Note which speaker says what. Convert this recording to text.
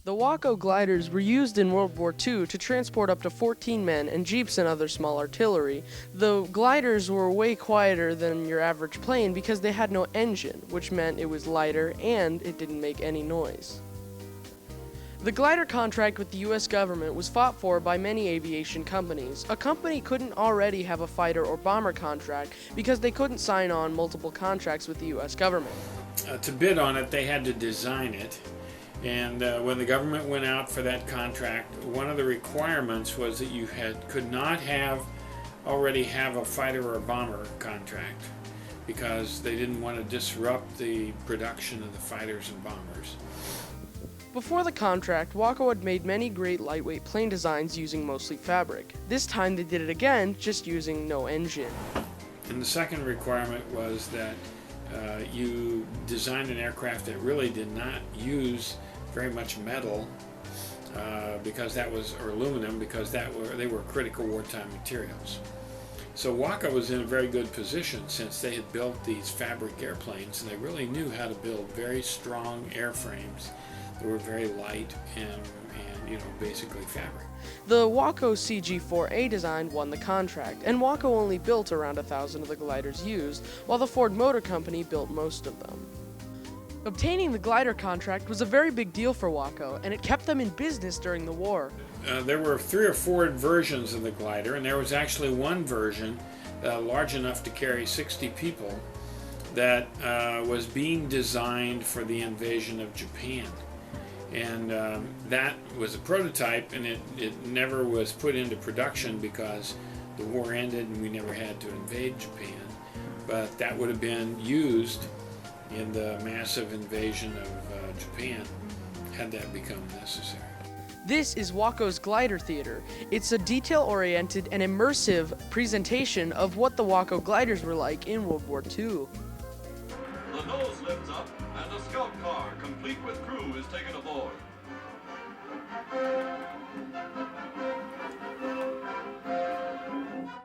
Speaker 1: The Waco gliders were used in World War II to transport up to 14 men and jeeps and other small artillery. The gliders were way quieter than your average plane because they had no engine, which meant it was lighter and it didn't make any noise. The glider contract with the US government was fought for by many aviation companies. A company couldn't already have a fighter or bomber contract because they couldn't sign on multiple contracts with the US government.
Speaker 2: To bid on it, they had to design it. And when the government went out for that contract, one of the requirements was that you could not already have a fighter or a bomber contract because they didn't want to disrupt the production of the fighters and bombers.
Speaker 1: Before the contract, Waco had made many great lightweight plane designs using mostly fabric. This time they did it again, just using no engine.
Speaker 2: And the second requirement was that you designed an aircraft that really did not use very much metal or aluminum because they were critical wartime materials. So Waco was in a very good position since they had built these fabric airplanes and they really knew how to build very strong airframes that were very light and basically fabric.
Speaker 1: The Waco CG-4A design won the contract, and Waco only built around 1,000 of the gliders used, while the Ford Motor Company built most of them. Obtaining the glider contract was a very big deal for Waco, and it kept them in business during the war.
Speaker 2: There were 3 or 4 versions of the glider, and there was actually one version large enough to carry 60 people that was being designed for the invasion of Japan. And that was a prototype, and it never was put into production because the war ended and we never had to invade Japan. But that would have been used in the massive invasion of Japan had that become necessary.
Speaker 1: This is Waco's Glider Theater. It's a detail-oriented and immersive presentation of what the Waco gliders were like in World War II.
Speaker 3: The nose lifts up and a scout car complete with crew is taken aboard.